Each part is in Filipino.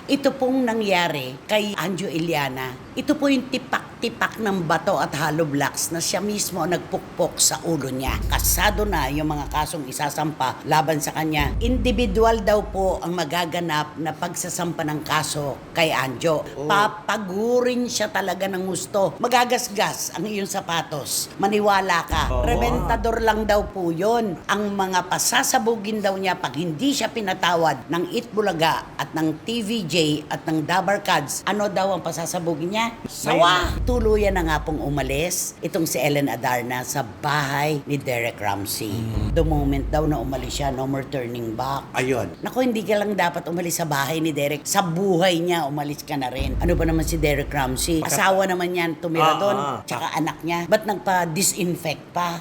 Ito pong nangyari kay Anjo Iliana. Ito po yung tipak-tipak ng bato at hollow blocks na siya mismo ang nagpukpok sa ulo niya. Kasado na yung mga kasong isasampa laban sa kanya. Individual daw po ang magaganap na pagsasampa ng kaso kay Anjo. Papagurin siya talaga ng gusto. Magagasgas ang iyong sapatos. Maniwala ka. Reventador lang daw po yun. Ang mga pasasabugin daw niya pag hindi siya pinatawad ng Itbulaga at ng TVJ at ng Dabarkads. Ano daw ang pasasabugin niya? Sawa! Tuluyan na nga pong umalis itong si Ellen Adarna sa bahay ni Derek Ramsey. The moment daw na umalis siya, no more turning back. Ayun. Naku, hindi ka lang dapat umalis sa bahay ni Derek. Sa buhay niya, umalis ka na rin. Ano ba naman si Derek Ramsey? Asawa naman yan, tumira doon. Tsaka anak niya. Ba't nagpa-disinfect pa?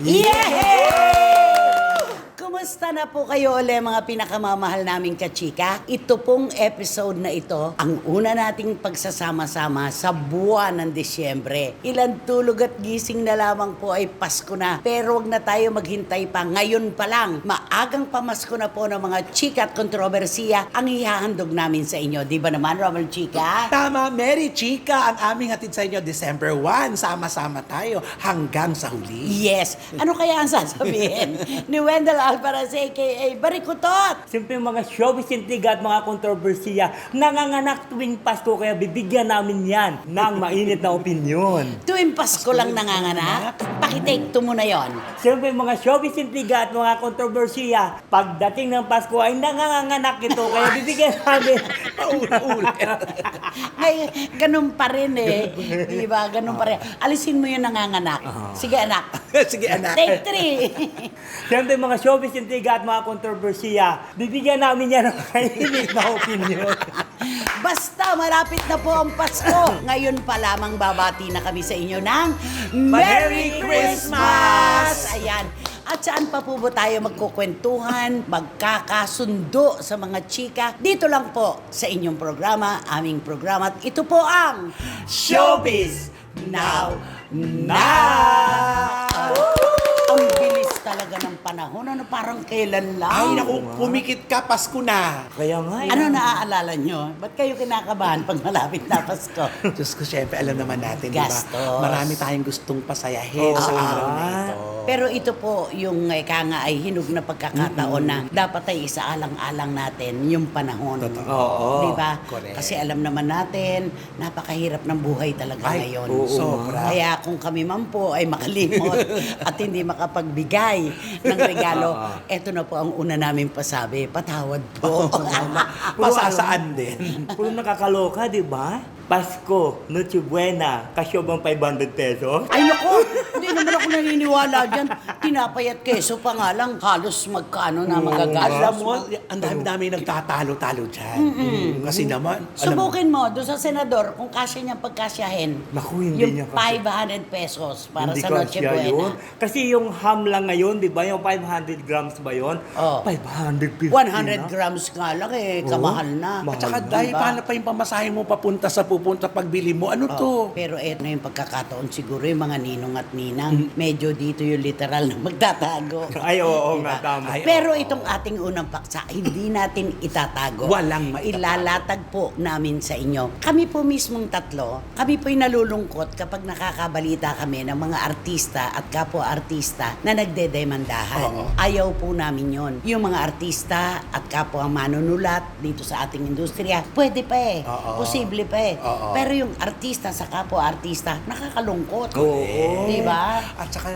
Yehey! Kumusta na po kayo ulit mga pinakamamahal naming kachika? Ito pong episode na ito, ang una nating pagsasama-sama sa buwan ng Disyembre. Ilan tulog at gising na lamang po ay Pasko na. Pero wag na tayo maghintay pa. Ngayon pa lang, maagang pamasko na po ng mga chika at kontrobersiya ang ihahandog namin sa inyo. Di ba naman, Romel Chika? Tama, Merry Chika, ang aming hatid sa inyo December 1. Sama-sama tayo hanggang sa huli. Yes. Ano kaya ang sasabihin ni Wendell Alvarez aka Barikutot? Siyempre mga showbiz intriga at mga kontrobersiya nanganganak tuwing Pasko kaya bibigyan namin yan ng mainit na opinyon. Tuwing Pasko lang nanganganak? Pakitake to mo na yon. Siyempre mga showbiz intriga at mga kontrobersiya pagdating ng Pasko ay nanganganak ito kaya bibigyan namin. Ay, ganun pa rin eh. Di ba? Ganun pa rin. Alisin mo yung nanganganak. Sige anak. Sige, anak. Take 3. Siyempre mga showbiz intriga at mga kontrobersiya bibigyan namin yan ng mainit na opinyon. Basta malapit na po ang Pasko. Ngayon pa lamang babati na kami sa inyo ng Merry Christmas! Ayan. At saan pa po ba tayo magkukwentuhan, magkakasundo sa mga chika? Dito lang po sa inyong programa, aming programa. At ito po ang Showbiz Now! Ang bilis talaga ng panahon. Ano parang kailan lang? Ay, naku, pumikit ka, Pasko na. Kaya nga Ano naaalala nyo? Ba't kayo kinakabahan pag malapit na Pasko? Diyos ko, syempre, alam naman natin, di ba? Gastos. Marami tayong gustong pasayahin sa araw na ito. Pero ito po yung nga ay hinug na pagkakataon na dapat ay isaalang-alang natin yung panahon. Oo. Di ba? Correct. Kasi alam naman natin, napakahirap ng buhay talaga Ay, ngayon. oo. Sobra. Kaya kung kami man po ay makalimot at hindi makapagbigay ng regalo, eto na po ang una namin pasabi, patawad po. Masasaan din. Puro nakakaloka, di ba? Pasko, Noche Buena, kasyobang 500 pesos. Ay nako, hindi naman ako naniniwala dyan. Tinapay at keso pa nga lang, halos magkano na magagastos. Alam mo, ang dami-dami nagtatalo-talo dyan. Kasi naman, Subukin mo doon sa senador kung kasya niya pagkasyahin. Naku, hindi yung niya kasi. 500 pesos para Hindi sa ko Noche siya Buena. yun. Kasi yung ham lang ngayon, di ba? Yung 500 grams ba yun? Oh. 550 100 na. grams nga lang eh, kamahal na. at saka Diba? dahil paano pa yung pamasahe mo papunta pagbili mo, ano to? Pero eto na yung pagkakataon siguro yung mga ninong at ninang. Medyo dito yung literal na magtatago. Ay, oo Diba? nga, tama. Ay, Pero itong ating unang paksa, hindi natin itatago. Walang maitatago. Ilalatag po namin sa inyo. Kami po mismong tatlo, kami po'y nalulungkot kapag nakakabalita kami ng mga artista at kapwa-artista na nagdedemandahan. Oo. Ayaw po namin yon. Yung mga artista at kapwa manunulat dito sa ating industriya, pwede pa eh. Oo. Posible pa eh. Oo. Pero yung artista sa kapwa-artista, nakakalungkot. Oo. Diba? At saka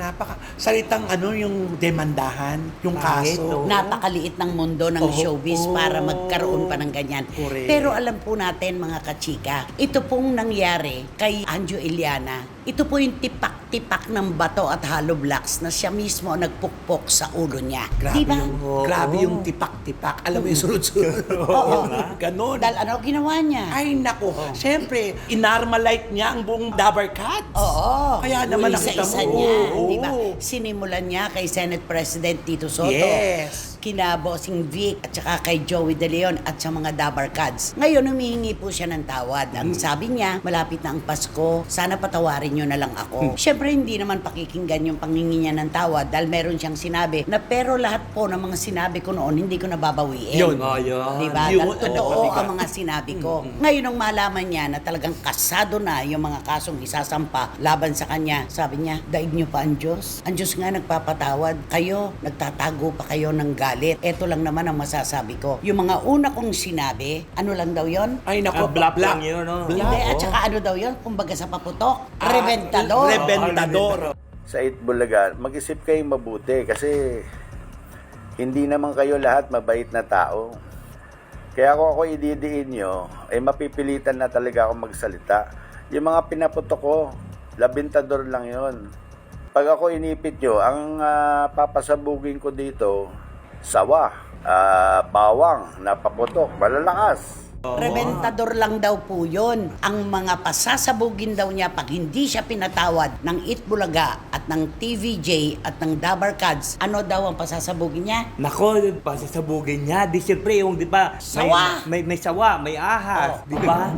salitang yung demandahan, yung Kahit, kaso. oo. Napakaliit ng mundo ng Oo, showbiz oo. para magkaroon pa ng ganyan. Correct. Pero alam po natin mga kachika, ito pong nangyari kay Anjo Iliana. Ito po yung tipak-tipak ng bato at hollow blocks na siya mismo ang nagpukpok sa ulo niya. Grabe, Diba? grabe yung tipak-tipak. Alam mo yung sunod-sunod. Oo. Ganon. Dahil ano ginawa niya? Ay, nako. Siyempre, inarmalite niya ang buong Dabarkads. Oo. Kaya naman nakita Isa-isa mo. niya, Oo. di ba? Sinimulan niya kay Senate President Tito Soto. Yes. kina Bossing Vic at saka kay Joey De Leon at sa mga Dabar Cats. Ngayon, humihingi po siya ng tawad. Ang sabi niya, malapit na ang Pasko, sana patawarin niyo na lang ako. Siyempre, hindi naman pakikinggan yung panghingi niya ng tawad dahil meron siyang sinabi na pero lahat po ng mga sinabi ko noon, hindi ko nababawiin. Yun. Oh, yun. Diba? Yun, Dahil totoo oo. ang mga sinabi ko. Ngayon, nung malaman niya na talagang kasado na yung mga kasong isasampa laban sa kanya, sabi niya, daig niyo pa ang Diyos. Ang Diyos nga nagpapatawad. Kayo, nagtatago pa kayo ng galit. Ito lang naman ang masasabi ko. Yung mga una kong sinabi, ano lang daw yon? Ay, nako, Bluff lang yun, no? Hindi, at saka ano daw yon? Kumbaga sa paputok, reventador. Reventador. Sa Itbulaga, mag-isip kayong mabuti kasi hindi naman kayo lahat mabait na tao. Kaya kung ako ididiin nyo, ay mapipilitan na talaga ako magsalita. Yung mga pinaputok ko, labintador lang yon. Pag ako inipit nyo, ang papasabugin ko dito, sawa, bawang, napaputok, malalakas. Reventador lang daw po yun. Ang mga pasasabugin daw niya pag hindi siya pinatawad ng Itbulaga at ng TVJ at ng Dabar Cats, ano daw ang pasasabugin niya? Nako, pasasabugin niya. Di siyempre yung, di ba? Sawa. May sawa, may ahas. Di ba?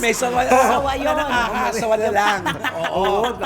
May sawa. Sawa yun. Sawa na lang. Oo.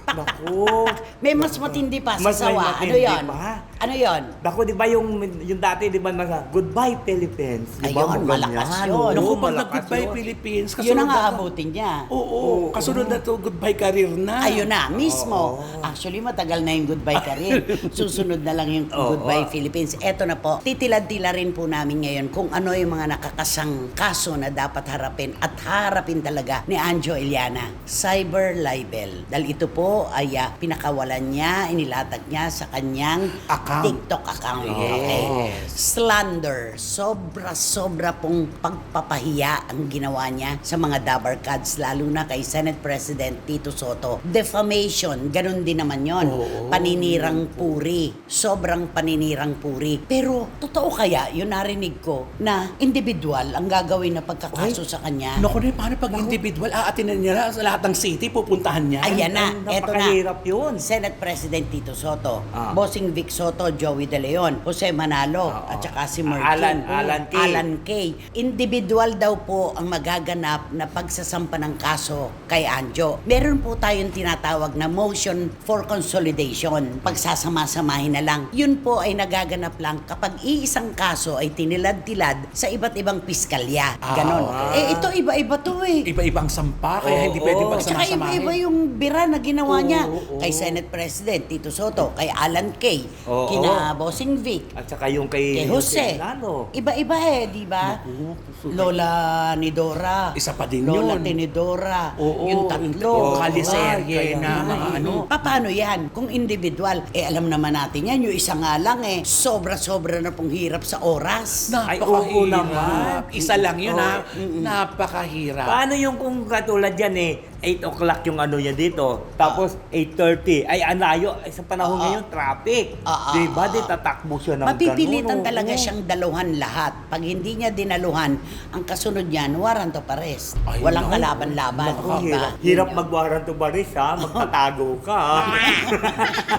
Naku. May mas matindi pa sa Mas may sawa. Ano matindi yon? pa. Ano yon? Naku, di ba yung dati, di ba, Goodbye Philippines. Di ba? Ayun, malakas Ganyan. yun. Naku, Oo, pag malakas nag-goodbye yun. Philippines, Yun ang na to. aabutin niya. Oo, kasunod na to, goodbye career na. Ayun na, mismo. Actually, matagal na yung goodbye career. Susunod na lang yung goodbye Philippines. Eto na po, titilad-tila rin po namin ngayon kung ano yung mga nakakasang kaso na dapat harapin at harapin talaga ni Anjo Iliana. Cyber libel. Dahil ito po ay pinakawalan niya, inilatag niya sa kanyang Account. TikTok account. Okay? Slander. Sobra-sobra pong pagpapahiya ang ginawa niya sa mga Dabar Cats, lalo na kay Senate President Tito Soto. Defamation, ganun din naman yon. Paninirang puri. Sobrang paninirang puri. Pero, totoo kaya, yun narinig ko, na individual ang gagawin na pagkakaso sa kanya. Naku, paano pag individual, aatinan niya sa lahat ng city, pupuntahan niya? Ayan na, eto na. Napakahirap yun. Senate President Tito Soto, Ah. Bossing Vic Soto, Joey De Leon, Jose Manalo, at saka si Merkin. Alan K. Individual daw po ang magaganap na pagsasampa ng kaso kay Anjo. Meron po tayong tinatawag na motion for consolidation. Pagsasama-samahin na lang. Yun po ay nagaganap lang kapag iisang kaso ay tinilad-tilad sa iba't ibang piskalya. Ganon. Ito iba-iba to eh. Iba-ibang sampa, kaya hindi pwede At saka pagsamasamahin. iba-iba yung bira na ginawa niya kay Senate President Tito Soto, kay Alan Kay, Oo. kina Bossing Vic, At saka yung kay kay Jose. Lalo. Iba-iba eh, di ba? Lola Nidora. Isa pa din Lola yun. Tinidora. Oo, yung tatlo. yung kaliserye Ay, na kaya mga nga, ano. Paano yan? Kung individual, alam naman natin yan, yung isa nga lang sobra-sobra na pong hirap sa oras. Ay, oo naman. Isa lang yun napakahirap. Paano yung kung katulad yan 8 o'clock yung ano yan dito, tapos 8:30, ay anayo, sa panahon ngayon, traffic. Diba? Di tatakbo siya ng Mapipilitan ganun, talaga oo. siyang daluhan lahat. Pag hindi niya dinaluhan, ang kasunod niyan, warrant of arrest. Ay, Walang no. kalaban-laban. Naku, diba? hirap mag-warrant of arrest, ha? Magtatago ka.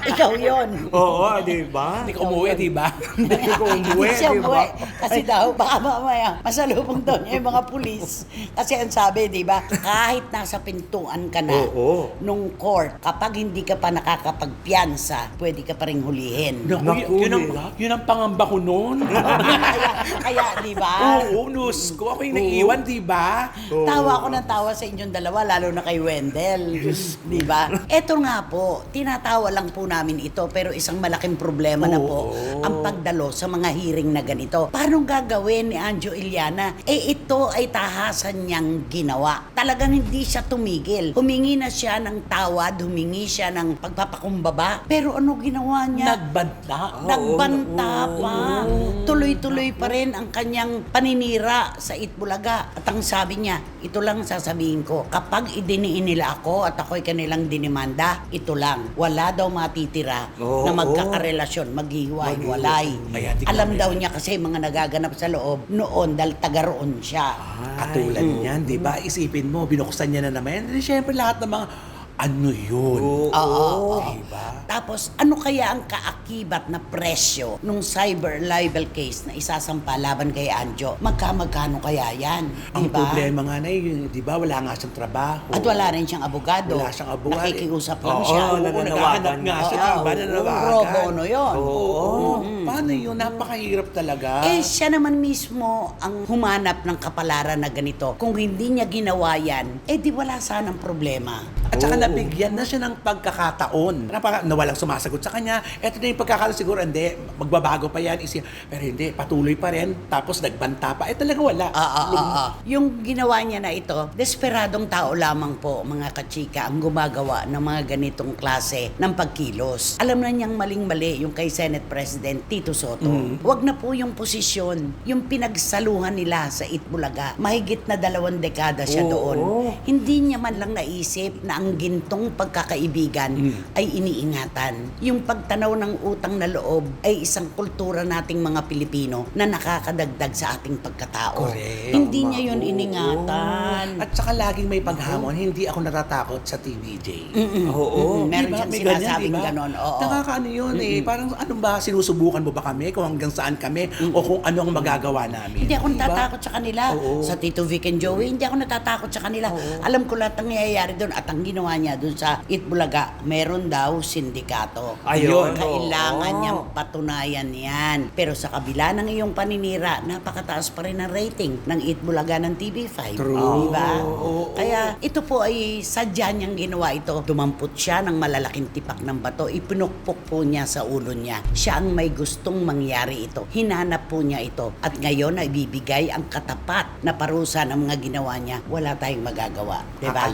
Ikaw yon. Oo, di ba? Hindi ka umuwi, di ba? Hindi ko umuwi, Hindi siya di ba? umuwi. Kasi daw, baka mamaya, masalubong daw niya yung mga pulis. Kasi ang sabi, di ba, kahit nasa pintuan ka na Oo. nung court, kapag hindi ka pa nakakapagpiyansa, pwede ka pa rin hulihin. Naku, Yun ang pangamba ko noon. kaya, di ba? Oo, nus ko. Ako yung naiiwan, di ba? Tawa ako ng tawa sa inyong dalawa, lalo na kay Wendell. Di ba? Eto nga po, tinatawa lang po namin ito, pero isang malaking problema na po ang pagdalo sa mga hearing na ganito. Paano gagawin ni Anjo Iliana? Ito ay tahasan niyang ginawa. Talagang hindi siya tumigil. Humingi na siya ng tawad, humingi siya ng pagpapakumbaba. Pero ano ginawa niya? Nagbanta. Nagbanta pa. Tuloy-tuloy pa rin ang kanyang paninira sa Itbulaga. At ang sabi niya, ito lang sasabihin ko, kapag idiniin nila ako at ako'y kanilang dinimanda, ito lang. Wala daw matitira na magkakarelasyon, maghihiwa-hiwalay. Kaya di ko Alam alam. daw niya kasi mga nagaganap sa loob noon dahil taga-roon siya. Katulad niyan, di ba? Isipin mo, binuksan niya na naman. Siyempre, lahat ng mga Ano yun? Oo. Diba? Tapos, ano kaya ang kaakibat na presyo nung cyber libel case na isasampa laban kay Anjo? Magkano kaya yan? Ang Diba? problema nga na yun, di ba, wala nga siyang trabaho. At wala rin siyang abogado. Wala siyang abogado. Nakikiusap lang Oo, siya. Naghahanap nga siya, Oo, diba, nanawagan. pro bono yun. Oo. Paano yun? Napakahirap talaga. Eh, siya naman mismo ang humanap ng kapalaran na ganito. Kung hindi niya ginawa yan, eh di wala sanang problema. At saka Oo. nabigyan na siya ng pagkakataon na walang sumasagot sa kanya. Eto na yung pagkakataon, siguro hindi, magbabago pa yan. Pero hindi, patuloy pa rin. Tapos nagbanta pa. Eh talaga wala. Yung ginawa niya na ito, desperadong tao lamang po, mga kachika, ang gumagawa ng mga ganitong klase ng pagkilos. Alam na niyang maling-mali yung kay Senate President Tito Soto. Huwag na po yung posisyon, yung pinagsaluhan nila sa Itbulaga. Mahigit na 2 dekada siya Oo. doon. Hindi niya man lang naisip na ang gintong pagkakaibigan ay iniingatan. Yung pagtanaw ng utang na loob ay isang kultura nating mga Pilipino na nakakadagdag sa ating pagkatao. Correct. Hindi niya yun iningatan. At saka laging may paghamon, hindi ako natatakot sa TVJ. Oo. Meron Diba? siyang May ganyan, sinasabing diba? ganon. Oo. Nakakaano yun eh. Parang ano ba, sinusubukan mo ba kami kung hanggang saan kami o kung ano ang magagawa namin? Hindi ako Diba? natatakot sa kanila. Oo. Sa Tito Vic and Joey, hindi ako natatakot sa kanila. Alam ko lahat ng nangyayari doon at ang ginawa niya doon sa Itbulaga, meron daw sindikato. Ayun. Kailangan Oo. niyang patunayan yan. Pero sa kabila ng iyong paninira, napakataas pa rin ang rating ng Itbulaga ng TV5. True. Diba? Oo. Kaya ito po ay sadya niyang ginawa ito. Dumampot siya ng malalaking tipak ng bato. Ipinukpok po niya sa ulo niya. Siya ang may gustong mangyari ito. Hinanap po niya ito. At ngayon ay bibigay ang katapat na parusa ng mga ginawa niya. Wala tayong magagawa. Diba?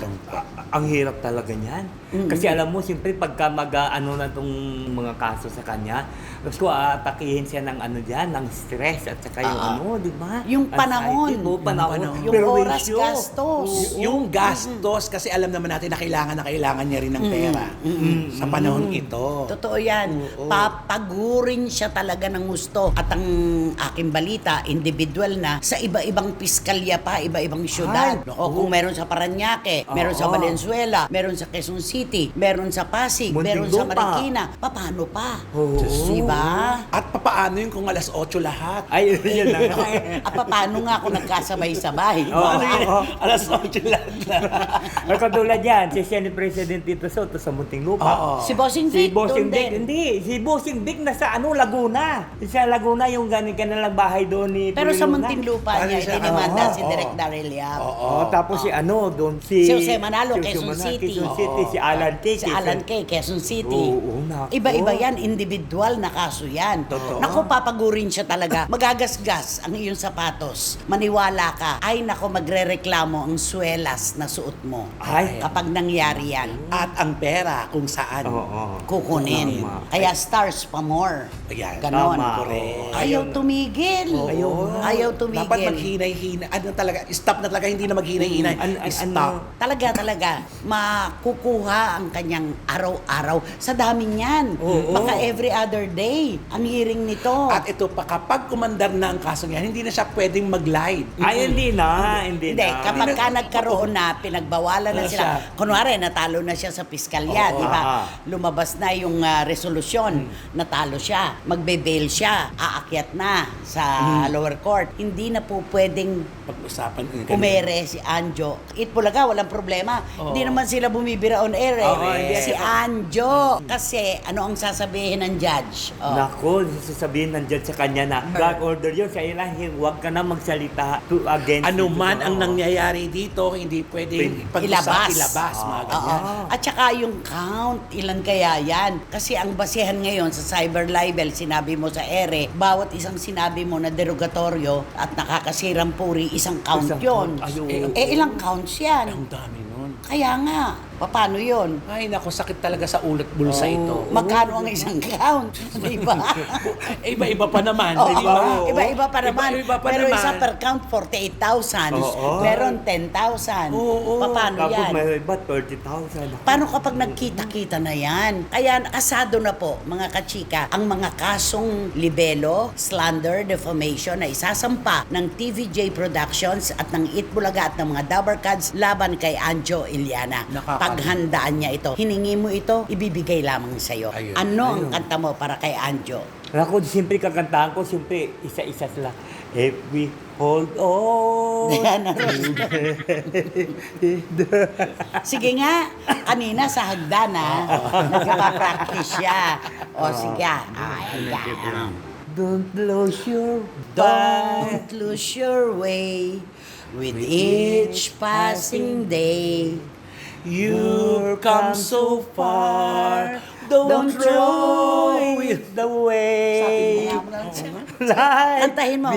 Ang hirap talaga niyan. Kasi alam mo, siyempre pagka mag-ano na itong mga kaso sa kanya, gusto atakihin siya ng ano dyan, ng stress at saka yung ano, di ba? Yung panahon. Anxiety, panahon. Yung oras, Perwisyo. gastos. Yung gastos, kasi alam naman natin na kailangan niya rin ng pera sa panahon ito. Totoo yan. Oo. Papagurin siya talaga ng gusto. At ang aking balita, individual na, sa iba-ibang piskalya pa, iba-ibang syudad. Ay, naku. O kung meron sa Paranaque, meron sa Valenzuela, meron sa Quezon City, meron sa Pasig, meron sa Muntinlupa. Marikina. Paano pa? Oo. Diba? At papaano yun kung alas 8 lahat? Ay, yun na nga. At paano nga kung nagkasabay-sabay? Oo. Ano yun? Alas 8 lahat na. Ay, katulad yan, si Senate President Tito Soto sa Muntinlupa. Oo. Si Bossing Si Vic, Bossing doon Vic, din. hindi. Si Bossing Vic nasa Laguna. Sa Laguna, yung ganing kanilang bahay doon ni Pero sa Puliluna. Muntinlupa Ano niya, siya? dinimanda Oo, si oo. Direk Daryl Yap. Oh, tapos si doon si Si Jose Manalo, si Quezon Manalo, City. Quezon City, si Alan K. Si Alan K. Quezon City. Oo, nako. Iba-iba yan, individual na kaso yan. Totoo. Naku, papagurin siya talaga. Magagasgas ang iyong sapatos. Maniwala ka. Ay, nako, magrereklamo ang swelas na suot mo. Ay. Kapag nangyari yan, At ang pera kung saan. Oo. kukunin. Tama. Kaya stars pa more. Ayan. Ganon. Tama. Correct. Ayaw tumigil. Oo. Ayaw tumigil. Dapat maghinay-hinay. Ano talaga? Stop na talaga. Hindi na maghinay-hinay. Stop. Talaga, makukuha ang kanyang araw-araw. Sa dami niyan. Oo. Baka every other day ang hearing nito. At ito pa, kapag kumandar na ang kaso niya, hindi na siya pwedeng mag-live. Ay, hindi na. Hindi Hindi, na. kapag ka nagkaroon na, pinagbawalan na Ano sila. siya? Kunwari, natalo na siya sa piskalya, Oo. di ba? Ah. Lumabas na yung resolusyon, natalo siya, magbe-bail siya, aakyat na sa lower court. Hindi na po pwedeng Pag-usapan. umere si Anjo. Itbulaga, walang problema. Hindi naman sila bumibira on air eh. Oo, hindi. Si Anjo. Kasi ano ang sasabihin ng judge? Oh. Nako, sasabihin nandiyan sa kanya na God order yun sa ilan, huwag ka na magsalita against Ano man dito. ang nangyayari dito, hindi pwedeng Ilabas. ilabas mga ganyan. Oo. At saka yung count, ilan kaya yan? Kasi ang basihan ngayon sa cyber libel, sinabi mo sa ere, bawat isang sinabi mo na derogatoryo at nakakasirang puri, isang count Isang yun. count. Ayun. Ilang counts yan? Ang dami nun. Kaya nga, paano yun? Ay, naku, sakit talaga sa ulat bulsa ito. Magkano ang isang count? Di ba? Iba-iba pa naman, Oo, di ba? iba-iba pa naman. Iba-iba pa Pero naman. isa per count, 48,000. Oo. Meron 10,000. Oo. Paano Tapos yan? may iba, 30,000. Paano kapag nagkita-kita na yan? Kaya asado na po, mga kachika, ang mga kasong libelo, slander, defamation na isasampa ng TVJ Productions at ng Itbulaga at ng mga Dabarkads laban kay Anjo Iliana. Nakakatawa. paghandaan niya ito. Hiningi mo ito, ibibigay lamang sa'yo. Ayun. Ano ang kanta mo para kay Anjo? Ako, siyempre kakantahan ko, siyempre isa-isa sila. If we hold on. Diana Ross. Sige nga, kanina sa hagdan nagpa-practice siya. O sige, ayan. Don't lose your Don't lose your way with each passing day. You've come so far, Don't don't throw throw it. it away. Like Kantahin mo.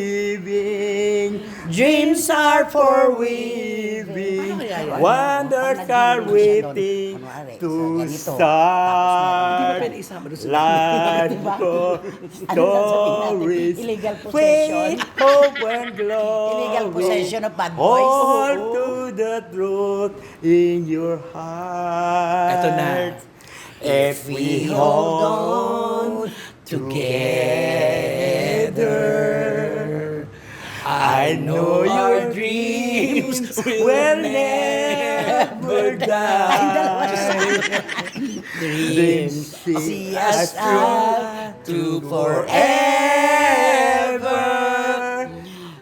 believing dreams are for weaving, Paano kaya yun? wonders Pag are nag-iinom siya doon, waiting kunwari, to sa ganito. start. Pwede isama doon sa Life Diba? for Ano sasabihin natin? stories, Illegal possession. faith, hope, and glory. Illegal possession of bad boys. Hold to the truth in your heart. Eto na. If we hold on together, I know your dreams will never die. Dreams see us out to forever.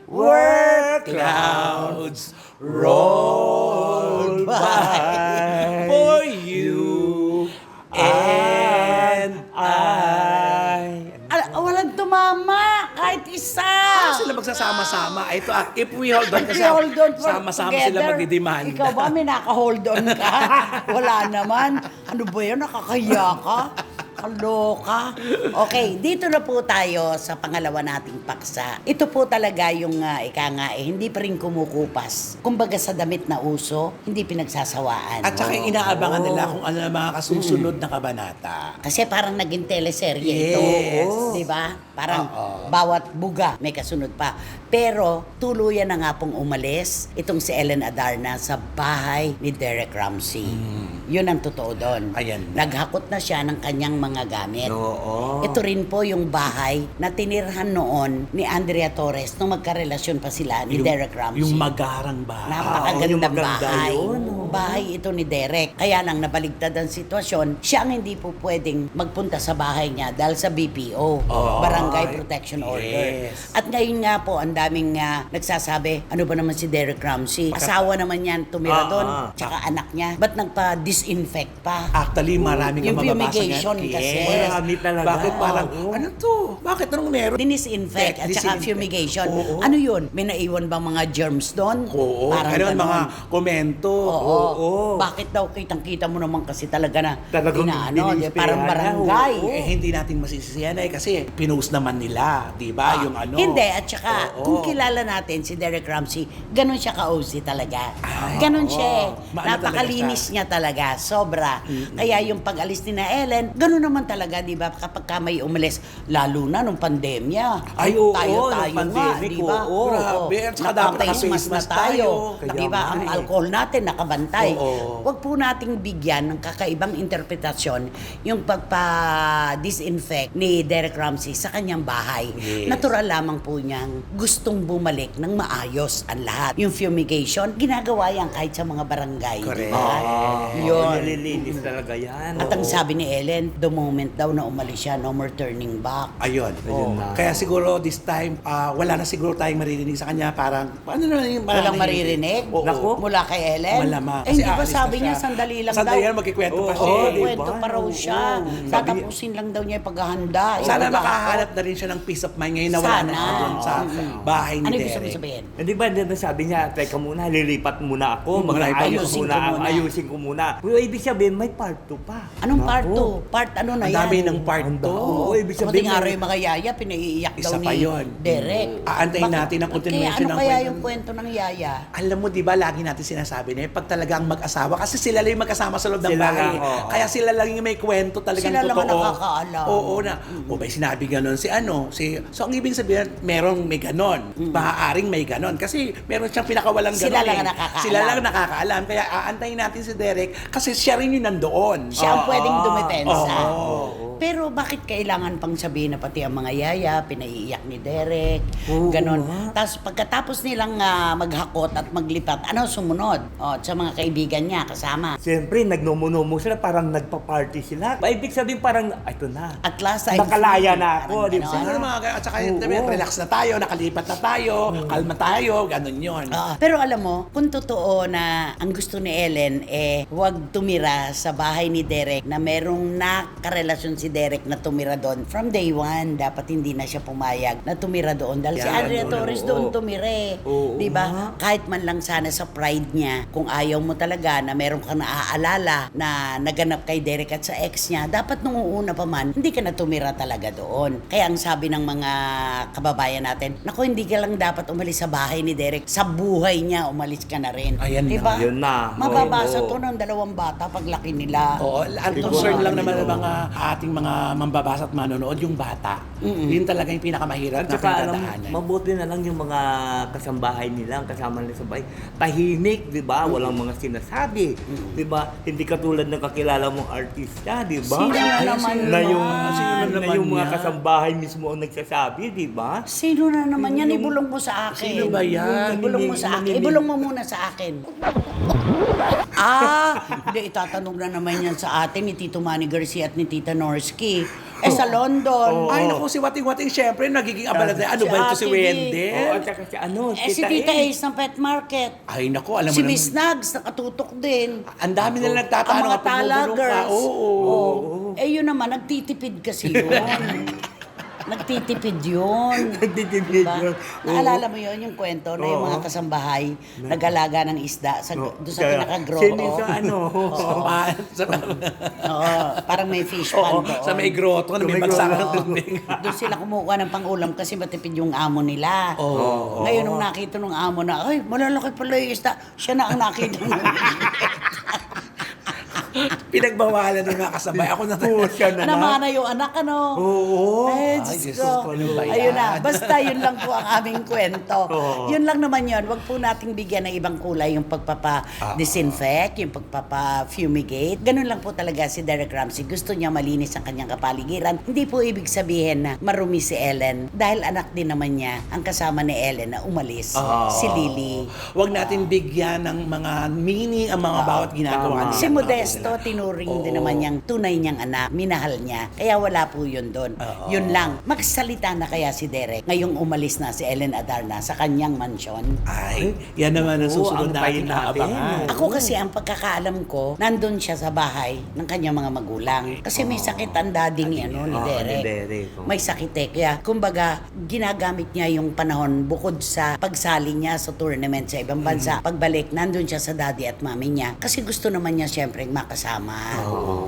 Where clouds roll by For you and I. Walang tumama, kahit isa. sila magsasama-sama. Ito, if we hold on, If we hold on for sama-sama sila together, magdidemanda. Ikaw ba, may naka-hold on ka? Wala naman. Ano ba yan? Nakakaya ka? Kaloka. Okay, dito na po tayo sa pangalawa nating paksa. Ito po talaga yung hindi pa rin kumukupas. Kumbaga sa damit na uso, hindi pinagsasawaan. At saka yung inaabangan nila kung ano na mga kasusunod na kabanata. Kasi parang naging teleserye Yes. ito. Di ba? Parang bawat buga may kasunod pa. Pero tuluyan na nga pong umalis itong si Ellen Adarna sa bahay ni Derek Ramsey. Yun ang totoo doon. Ayan. Naghakot na siya ng kanyang mga gamit. Oo. Ito rin po yung bahay na tinirhan noon ni Andrea Torres nung magkarelasyon pa sila ni Derek Ramsey. Yung magarang bahay. Napakagandang yung maganda bahay. yun, Bahay ito ni Derek. Kaya lang nabaligtad ang sitwasyon, siya ang hindi po pwedeng magpunta sa bahay niya dahil sa BPO, Barangay Protection Order. Yes. At ngayon nga po, ang daming nagsasabi, ano ba naman si Derek Ramsey? Asawa naman yan tumira doon, tsaka anak niya. Ba't nagpa-disinfect pa? Actually, marami kang Yung mababasa fumigation yan. kasi. Marami talaga. Bakit parang, Oo. ano to? Bakit anong meron? Disinfect at saka Disinfect. fumigation. Oo. Ano yun? May naiwan bang mga germs doon? Oo. Parang Ano ganon. mga komento. Oo. Oo. Bakit daw kitang-kita mo naman kasi talaga na Talagang parang dinispehan barangay. na, oo. Hindi natin masisisihan kasi pinost naman nila, di ba? Yung ano. Hindi, at saka Oo. kung kilala natin si Derek Ramsey, ganun siya ka-OC talaga. Ganun siya. Maano Napakalinis talaga niya talaga, sobra. Kaya yung pag-alis ni na Ellen, ganun naman talaga, di ba? Kapag ka may umalis, lalo na nung pandemya. Ay, oo, tayo nung nga, pandemic, di ba? oo. Grabe. At saka dapat Naka-face naka-face mask na mask tayo. tayo. Di ba? Kaya Ang nga eh. alcohol natin nakabantay. Oo. Huwag po nating bigyan ng kakaibang interpretasyon yung pagpa-disinfect ni Derek Ramsey sa kanyang bahay. Yes. Natural lamang po niyang gustong bumalik ng maayos ang lahat. Yung fumigation, ginagawa yan kahit sa mga barangay. Correct. Di ba? Yun. Yun. Nililinis talaga yan. At ang sabi ni Ellen, the moment daw na umalis siya, no more turning back. Ayun. Ayun na. Kaya siguro this time, wala na siguro tayong maririnig sa kanya. Parang, ano na yung Walang maririnig? Oo. Naku. Mula kay Ellen? Malamang. Eh, hindi Kasi ba aalis sabi na niya, siya. sandali lang Sandali daw. yan, magkikwento pa Oo, siya. Oo, di ba? kwento pa raw siya. Oo. Tatapusin lang daw niya yung paghahanda. Sana Yung makahanap na rin siya ng peace of mind ngayon na wala na Sana. siya doon sa bahay ni Ano Derek. gusto mo sabihin? Hindi ba, di ba sabi niya, teka muna, lilipat muna ako, ayusin ko muna. ayusin ko muna. Pero ibig sabihin, may part 2 pa. Anong part Naku. 2? Part ano na Ang yan? dami ng part Ang 2. dami. Oo, ibig Pati sabihin, nga raw yung mga yaya, pinaiiyak daw Isa ni pa yun. Derek. Aantayin natin ang continuation Kaya ano ng kaya kwento. yung kwento ng yaya? Alam mo, di ba, lagi natin sinasabi na pag talagang mag-asawa, kasi sila lang yung magkasama sa loob ng Sila bahay. lang, oo. Kaya sila lang yung may kwento talagang Sila lang ang totoo. nakakaalam. Oo na. O may sinabi ganon si ano. So ang ibig sabihin, merong may ganon. Maaaring may ganon. Kasi meron siyang pinakawalang ganon. Sila lang ang nakakaalam. Sila lang nakakaalam. Kaya aantayin natin si Derek Kasi siya rin yung nandoon. Siya ang pwedeng dumepensa. Oo. Pero bakit kailangan pang sabihin na pati ang mga yaya, pinaiiyak ni Derek, Oo ganon. nga. Tapos pagkatapos nilang maghakot at maglipat, ano sumunod? Sa mga kaibigan niya, kasama. Siyempre, nagnomo-nomo sila, parang nagpa-party sila. Ibig sabihin parang, ito na. At last I'm Nakalaya free. na ako, Parang di ba? ganon. Siguro mga at saka Oo. relax na tayo, nakalipat na tayo, kalma tayo, ganun yun. Pero alam mo, kung totoo na ang gusto ni Ellen huwag tumira sa bahay ni Derek na merong nakarelasyon si Derek na tumira doon. From day one, dapat hindi na siya pumayag na tumira doon. Dahil si Yan, Andrea oo, Torres oo. doon tumira eh. Oo, Di ba? nga. Kahit man lang sana sa pride niya, kung ayaw mo talaga na meron kang naaalala na naganap kay Derek at sa ex niya, dapat nung uuna pa man, hindi ka na tumira talaga doon. Kaya ang sabi ng mga kababayan natin, naku, hindi ka lang dapat umalis sa bahay ni Derek. Sa buhay niya, umalis ka na rin. Ayan Di na. ba? Yun na. Mababasa Oo. to ng dalawang bata paglaki nila. Oo, ang Siguro concern lang nga, naman ng oo. mga ating mga mambabasa at manonood, yung bata. Yun talaga yung pinakamahirap At na saka alam, pinagdadaanan. mabuti na lang yung mga kasambahay nila, kasama nila sa bahay. Tahimik, di ba? Walang mga sinasabi. Di ba? Hindi katulad ng kakilala mong artista, di ba? Sino na Ay, naman sino Na yan? yung, Sino na naman yung mga yan? kasambahay mismo ang nagsasabi, di ba? Sino na naman yan? Ibulong mo sa akin. Sino ba yan? Ibulong mo sa akin. Naninig- Ibulong mo muna sa akin. Hindi, itatanong na naman yan sa atin ni Tito Manny Garcia at ni Tita Norsky. Sa London. Ay, naku, si Wating-Wating, syempre, nagiging abala tayo. Ano Si ba ito si Ate Di. Wendell? Oo, at saka si ano, Si Tita Ace ng Pet Market. Ay, naku, alam mo Si naman. Miss Nags, nakatutok din. Ang dami nila Ang nagtatanong mga at pumubulong ka. girls. Oo. Yun naman, nagtitipid kasi yun. Nagtitipid yun. Nagtitipid Diba? yun. Naalala mo yun, yung kwento na yung mga kasambahay nag-alaga ng isda doon sa pinaka-grotto. Sino sa ano? Oo, parang may fish Oo, pan doon. sa may grotto na may May bagsakan grotto. ng tubig. Doon sila kumukuha ng pang-ulam kasi matipid yung amo nila. Oo. Ngayon, nung nakita nung amo na, ay, malalaki pala yung isda, siya na ang nakita nung Pinagbawalan ng mga kasabay. Ako na Oo, siya na lang. namana yung anak, ano? Oo. Ay, Ay, Diyos Jesus ko. ko, ano ba yan? Ayun na. Basta yun lang po ang aming kwento. Oo. Yun lang naman yun. Huwag po nating bigyan ng ibang kulay yung pagpapa-disinfect, yung pagpapa-fumigate. Ganun lang po talaga si Derek Ramsey. Gusto niya malinis ang kanyang kapaligiran. Hindi po ibig sabihin na marumi si Ellen dahil anak din naman niya ang kasama ni Ellen na umalis, si Lily. Huwag natin bigyan ng mga meaning ang mga bawat ginagawa Tama. nila. Si Modesto, tinuring din naman niyang tunay niyang anak, minahal niya. Kaya wala po yun doon. Oo. Yun lang. Magsalita na kaya si Derek ngayong umalis na si Ellen Adarna sa kanyang mansyon. Ay, yan naman ang Oo, susunod ang natin pain na natin. abangan. Ako kasi ang pagkakaalam ko, nandun siya sa bahay ng kanyang mga magulang. Kasi may sakit ang daddy ni, ni Oo, Derek. ni Derek, oo. May sakit eh. Kaya, kumbaga, ginagamit niya yung panahon bukod sa pagsali niya sa tournament sa ibang bansa. Pagbalik, nandun siya sa daddy at mami niya. Kasi gusto naman niya siyempre makasama.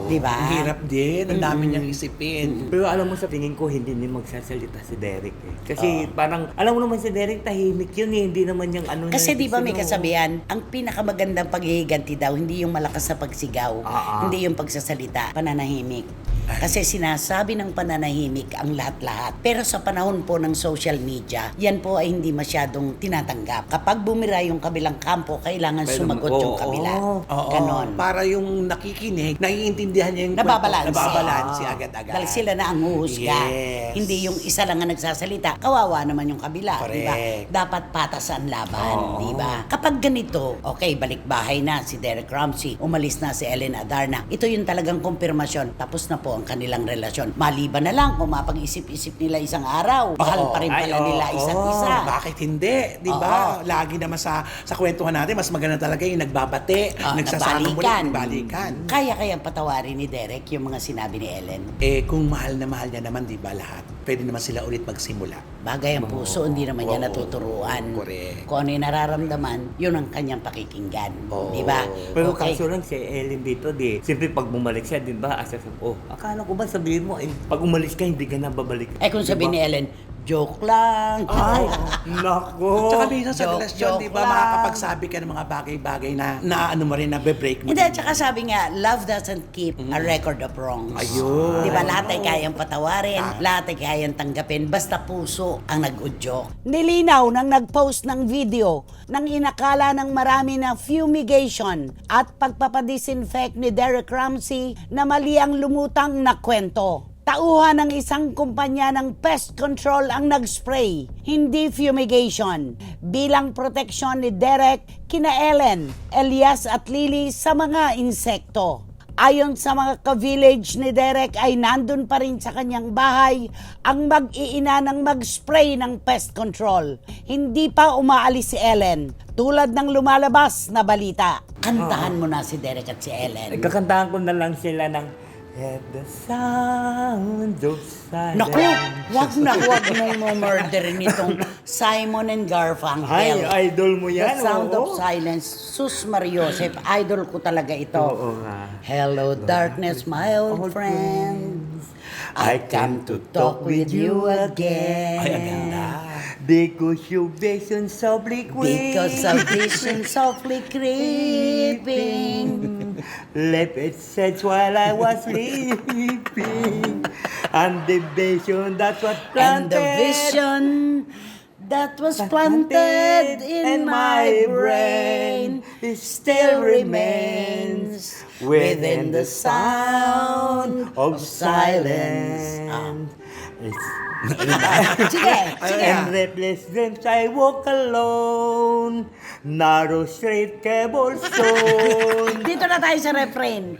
Di ba? Ang hirap din. Ang dami niyang isipin. Pero alam mo, sa tingin ko, hindi din magsasalita si Derek eh. Kasi parang, alam mo naman si Derek, tahimik yun eh. Hindi naman yung ano Kasi niya, di ba may gusto, no? kasabihan, ang pinakamagandang paghihiganti daw, hindi yung malakas na pagsigaw, hindi yung pagsasalita, pananahimik. Kasi sinasabi ng pananahimik ang lahat-lahat. Pero sa panahon po ng social media, yan po ay hindi masyadong tinatanggap. Kapag bumira yung kabilang kampo, kailangan Pwede sumagot yung kabila. Oo. Ganon. Para yung nakikinig, naiintindihan niya yung Nababalanse. nababalanse agad-agad. Dahil sila na ang huhusga. Yes. Hindi yung isa lang ang nagsasalita. Kawawa naman yung kabila. Correct. Di ba? Dapat patas ang laban. Di ba? Kapag ganito, okay, balik bahay na si Derek Ramsey. Umalis na si Ellen Adarna. Ito yung talagang kumpirmasyon. Tapos na po ang kanilang relasyon. Maliban na lang kung mapag-isip-isip nila isang araw. Mahal pa rin pala Ay, nila oo. isa't isa. Bakit hindi? Di ba? Lagi naman sa kwentuhan natin, mas maganda talaga yung nagbabate, nagsasama muli, nagbalikan. Kaya patawarin ni Derek yung mga sinabi ni Ellen. Kung mahal na mahal niya naman, di ba lahat? Pwede naman sila ulit magsimula. Bagay ang puso, hindi naman niya natuturuan. Correct. Kung ano yung nararamdaman, yun ang kanyang pakikinggan. Oo. Di ba? Pero Okay. kaso lang si Ellen dito, siyempre pag bumalik siya, di ba, akala ko ba sabihin mo, pag umalis ka, hindi ka na babalik. Kung sabi ni Ellen, Joke lang. Ay, nako. Tsaka minsan sa Joke, relasyon, joke di ba, lang. makakapagsabi ka ng mga bagay-bagay na ano mo rin, na break mo. Hindi, tsaka sabi nga, love doesn't keep a record of wrongs. Ayun. Di ba, lahat ay kayang patawarin, lahat ay kayang tanggapin, basta puso ang nag-udyok. Nilinaw nang nag-post ng video nang inakala ng marami na fumigation at pagpapadisinfect ni Derek Ramsey na mali ang lumutang na kwento. Tauhan ng isang kumpanya ng pest control ang nag-spray, hindi fumigation, bilang proteksyon ni Derek kina Ellen, Elias at Lily sa mga insekto. Ayon sa mga ka-village ni Derek ay nandun pa rin sa kanyang bahay ang mag-iina ng mag-spray ng pest control. Hindi pa umaalis si Ellen, tulad ng lumalabas na balita. Kantahan mo na si Derek at si Ellen. Kakantahan ko na lang sila ng At the sound of silence. Naku, wag mong murderin itong Simon and Garfunkel. Ay, idol mo yan. The Sound oo. of Silence. Sus Mariosep, idol ko talaga ito. Oo nga. Hello darkness, my old friend. I come to talk with you again. Ay, ang ganda. Because your vision softly creeping. Because of vision softly creeping. Left it set while I was sleeping. And the vision that was And planted. the vision that was planted in my brain still remains within the sound of silence. Sige, sige. And restless dreams I walk alone. Narrow straight cobblestone. Dito na tayo sa refrain.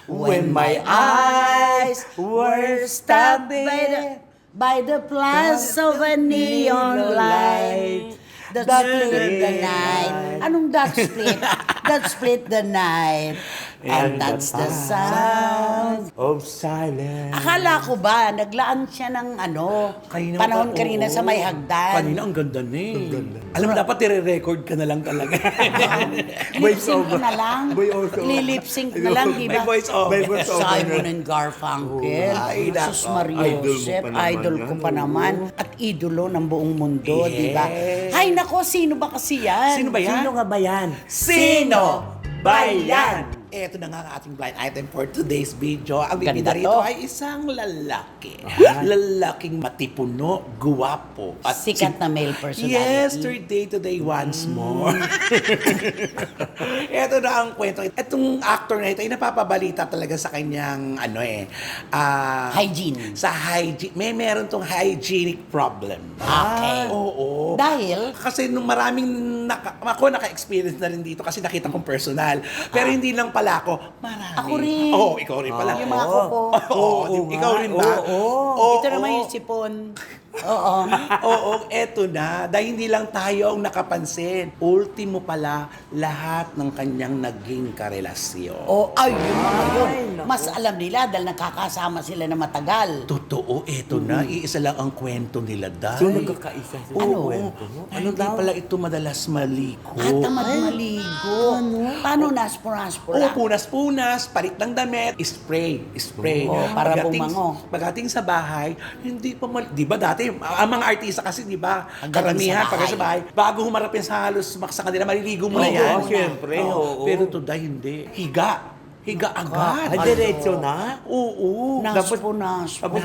When my eyes were stabbed by the flash of a neon light that split the night. Anong that split? That split the night. And that's the sound. of silence. Akala ko ba, naglaan siya ng panahon kanina sa may hagdan. Kanina, ang ganda na eh. Alam mo, dapat i-record ka na lang talaga. Lip-sync ko na lang. Voice over. Lilip-sync na lang, di ba? May voice over. May voice over. Simon and Garfunkel. Ay, Sus nako. Mariosep, idol ko pa naman. At idolo ng buong mundo, di ba? Yes. Ay, nako, sino ba kasi yan? Sino ba yan? Sino nga ba yan? Sino ba yan? Ito na nga ang ating blind item for today's video. Ang Ganda bibida rito to. ay isang lalaki. Lalaking matipuno, guwapo. At Sikat na male personality. Yesterday, today, once more. Ito na ang kwento. Itong actor na ito ay napapabalita talaga sa kanyang Hygiene. Sa hygiene. Meron tong hygienic problem. Okay. Oo. Dahil? Kasi nung maraming ako naka-experience na rin dito kasi nakita kong personal. Pero hindi lang pala ako, marami. Ako rin. Oo, ikaw rin pala. Yung mga kuko. Oo, ikaw rin ba? Oo. Ito naman yung sipon. Oo. Oo, eto na. Dahil hindi lang tayo ang nakapansin. Ultimo pala, lahat ng kanyang naging karelasyon. Ay, yung mga yun. Mas alam nila dahil nakakasama sila na matagal. Totoo, eto na. Iisa lang ang kwento nila, Day. So, nagkakaisa sa Oo. kwento mo? Ay, hindi pala ito madalas maligo. Tamad maligo. Paano naspura-spura? Oo, punas-punas, palit ng damit, spray. Oo, para bumango. Pagdating sa bahay, hindi pa di ba dati, ang mga artista kasi, di ba, Hanggang karamihan sa pag sa bahay, bago humarap yan sa halos sa kanila, maliligo mo na Oo, yan. syempre, oo. Pero today, hindi. Higa agad. Ay, diretso na? Oo. Naspura-spura. Tapos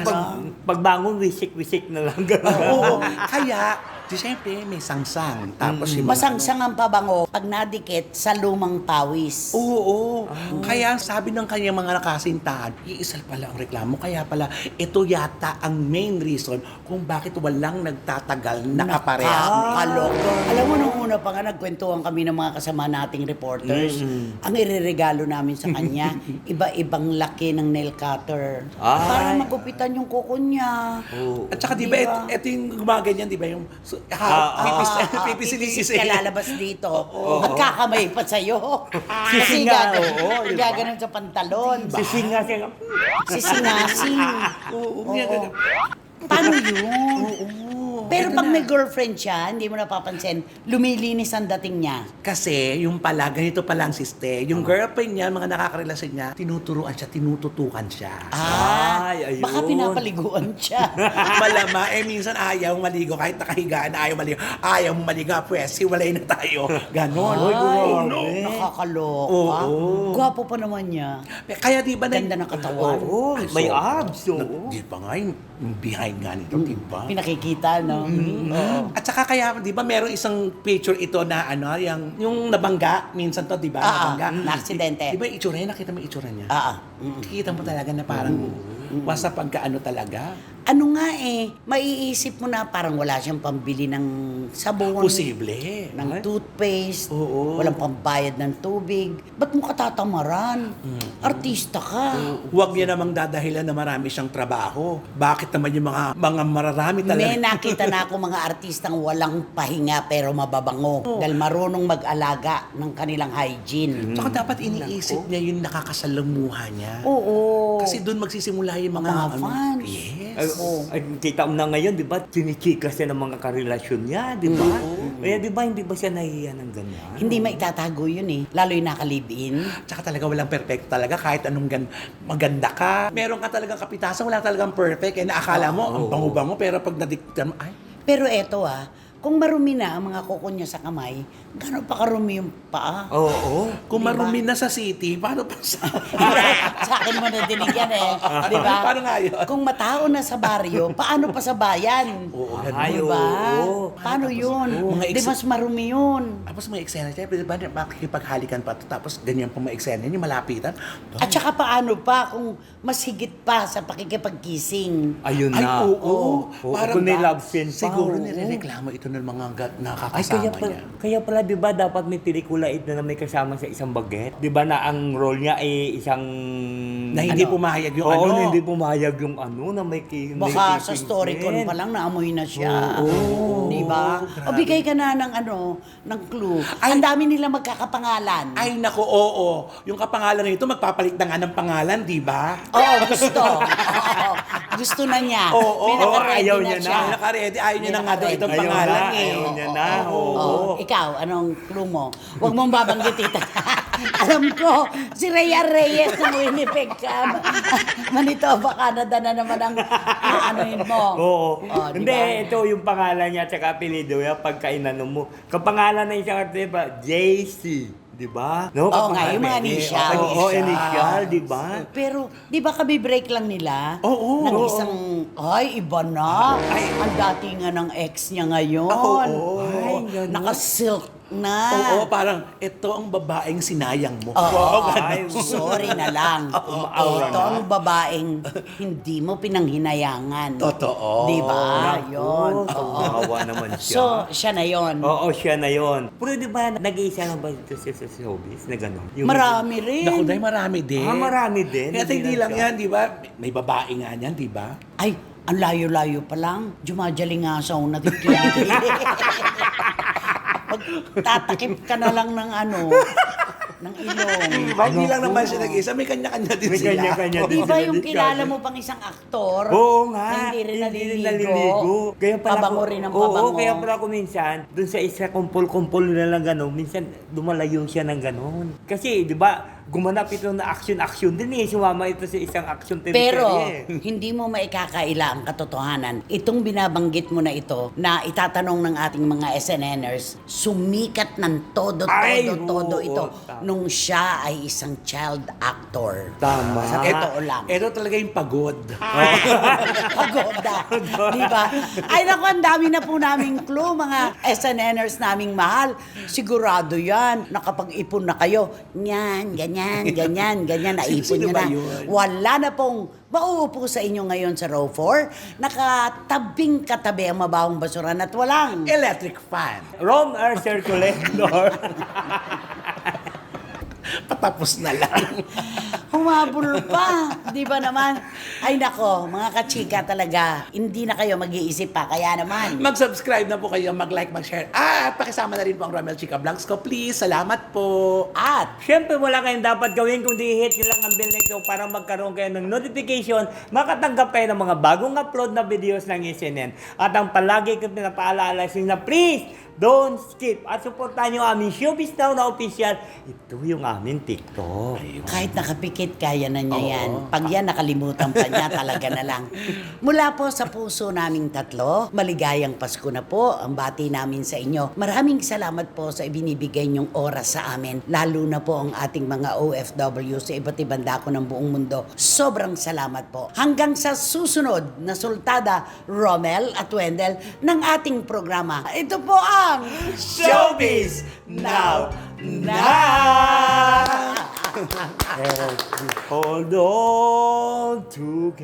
pagbangon, wisik-wisik na lang. Oo. Kaya, di siyempre, may sangsang. Tapos yung mga- Masangsang ang pabango pag nadikit sa lumang pawis. Oo. Kaya sabi ng kanyang mga nakasintahan, iisal pala ang reklamo. Kaya pala, ito yata ang main reason kung bakit walang nagtatagal na kaparehas. Kaloko. Alam mo, nung una pa nga, nagkwentuhan kami ng mga kasama nating reporters. Ang ireregalo namin sa kanya, iba-ibang laki ng nail cutter. Ay. Para magupitan yung kuko niya. At saka, di ba, ito yung gumaganyan, di ba, yung Pipisilisi ka lalabas dito. Magkakamay pa sa'yo. Kasi Sisinga, oo, di ba? gaganon sa pantalon. Sisinga siya. Sisingasing. Oo. Paano yun? Pero pag may girlfriend siya, hindi mo napapansin, lumilinis ang dating niya. Kasi, yung pala, ganito pala ang siste. Yung girlfriend niya, mga nakakarelasyon niya, tinuturuan siya, tinututukan siya. Ay, ayun. Baka pinapaliguan siya. Malama, minsan ayaw maligo kahit nakahigaan na ayaw maligo. Ayaw mo maligo, pues, hiwalay na tayo. Ganon. Ay, Oh, grabe. no. Nakakaloka. Oo. Gwapo pa naman niya. Kaya di ba Ganda ng katawan. Oo, may abs, oo. Di ba nga yung behind nga nito, di ba? Pinakikita, no? Oo. At saka kaya, di ba, meron isang picture ito na ano, yung nabangga, minsan to, di ba? Nabangga. Na-aksidente. Di ba itsura niya? Nakita mo yung itsura niya? Kikita mo talaga na parang basta pagkaano talaga. Ano nga maiisip mo na parang wala siyang pambili ng sabon. Posible. Ng toothpaste. Oo. Walang pambayad ng tubig. Ba't mo katatamaran? Artista ka. Huwag niya namang dadahilan na marami siyang trabaho. Bakit naman yung mga mararami talaga? May nakita na ako mga artistang walang pahinga pero mababango. Dahil marunong mag-alaga ng kanilang hygiene. Tsaka dapat iniisip niya yung nakakasalamuha niya. Oo. Kasi doon magsisimula yung mga, Mga fans. Yes. Ay, kita mo na ngayon, di ba? Chinichikas siya ng mga karelasyon niya, di ba? Kaya di ba, hindi ba siya nahihiya ng ganyan? Hindi maitatago yun Lalo yung nakalibin. Tsaka talaga walang perfect talaga. Kahit anong maganda ka. Meron ka talagang kapitasan, wala talagang perfect. Naakala mo, ang bango-bango. Pero pag nadiktan mo, ay, Pero eto kung marumi na ang mga kuko niya sa kamay, gano'n pa karumi yung paa? Oo. kung Diba? marumi na sa city, paano pa sa... Sa akin mo nadinig yan di ba? Paano nga yun? Kung matao na sa baryo, paano pa sa bayan? Oo, ganun. Ay, Diba? oo. Paano yun? Mga Di mas marumi yun. Tapos mga eksena siya, di ba, makikipaghalikan pa to, tapos ganyan pa mga eksena niya, malapitan. At saka paano pa kung mas higit pa sa pakikipagkising? Ayun Ay, na. oo. Kung may love scene pa. Siguro oo. nirereklamo ito ng mga Ay, nakakasama niya. kaya pala, di ba, dapat may pelikula ito na may kasama sa isang baget? Di ba na ang role niya ay isang... Na hindi pumayag yung Oo, ano. na hindi pumayag yung ano, na may may Baka sa kissing storycon scene. pa lang naamoy na siya. Oo. Di ba? O bigay ka na ng ng clue. Ang dami nila magkakapangalan. Ay, nako, oo. Yung kapangalan na ito, magpapalit na nga ng pangalan, di ba? Oo, gusto. Oo, gusto na niya. Oo, May oo, naka-ready ayaw na niya na. siya. Naka-ready, ayaw niya na nga daw Ayaw itong Ayaw pangalan na, eh. ayaw niya na. Oo. Oo. Ikaw, anong clue mo? Huwag mong babanggit ita. Alam ko, si Rhea Reyes na Winnipeg ka. Manitoba, Canada na naman ang anuhin mo. Oo. Oh, di Hindi, ba? ito yung pangalan niya at saka apelido niya pagka inano mo. Kapangalan ng isang artista, JC. Di ba? No, Oo nga, kapangalan. yung mga initial. Oo, initial, di ba? Pero, di ba break lang nila? Oo. Ng isang, ay, iba na. Ang dati nga ng ex niya ngayon. Oo. Ay, ganun. Naka-silk na. Oo, parang ito ang babaeng sinayang mo. Oo, Ay, sorry na lang. Umaawra Ito na. ang babaeng hindi mo pinanghinayangan. Totoo. Di ba? Nako, Yun. Oo. tumawa naman siya. So, siya na yon. Oo, siya na yon. Pero di ba, nag-iisa lang ba ito siya sa showbiz na gano'n? Yung- Marami rin. Naku, dahil marami din. Marami din. Kaya hindi lang yan, di ba? May babae nga yan, di ba? Ay, ang layo-layo pa lang. Jumajaling nga sa una titigil. Magtatakip ka na lang ng ng ilong. Hindi lang naman siya nag-isa, may kanya-kanya din May sila. kanya-kanya din. Di ba sila yung din kilala siya. mo pang isang aktor? Oo nga. Na hindi rin rin naliligo. Kaya pala Pabango rin ang pabango. Oo, kaya pala ko minsan, dun sa isa kumpul-kumpul na lang gano'n, minsan dumalayo siya ng gano'n. Kasi, di ba, gumanap ito na action-action din eh. Sumama ito sa isang action teleserye. Pero, hindi mo maikakaila ang katotohanan. Itong binabanggit mo na ito, na itatanong ng ating mga SNNers, sumikat ng todo Ay, todo oo, ito tama. nung siya ay isang child actor. Tama. Sa totoo lang. Ito talaga yung pagod. Pagoda. Di ba? Ay, naku, ang dami na po naming clue, mga SNNers naming mahal. Sigurado yan. Nakapag-ipon na kayo. Yan, ganyan, naipon Sino nyo ba na. yun? Wala na pong mauupo sa inyo ngayon sa row 4. Nakatabing katabi ang mabawang basuran at walang. Electric fan. Roam air circulator. Patapos na lang. Humabol pa. Di ba naman? Ay nako, mga kachika talaga. Hindi na kayo mag-iisip pa. Kaya naman. Mag-subscribe na po kayo, mag-like, mag-share. At pakisama na rin po ang Romel Chica Vlogs ko. Please, salamat po. At Siyempre, wala kayong dapat gawin kundi i-hit nyo lang ang bell na ito para magkaroon kayo ng notification, makatanggap kayo ng mga bagong upload na videos ng SNN. At ang palagi ko pinapaalala sa inyo na please, don't skip. At supportan nyo aming Showbiz Now na official. Ito yung aming TikTok. Kahit nakapikit, kaya na niya Oo. yan. Pag yan nakalimutan pa niya, talaga na lang. Mula po sa puso naming tatlo, maligayang Pasko na po ang bati namin sa inyo. Maraming salamat po sa ibinibigay niyong oras sa amin, lalo na po ang ating mga OFW sa iba't ibang dako ng buong mundo. Sobrang salamat po. Hanggang sa susunod na sultada, Romel at Wendell ng ating programa. Ito po ang Showbiz Now Na! Hold on together.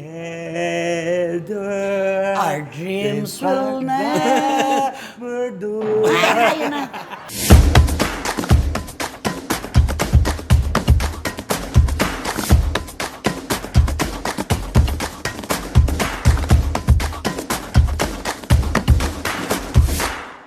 Our dreams will never never do. Ayun na.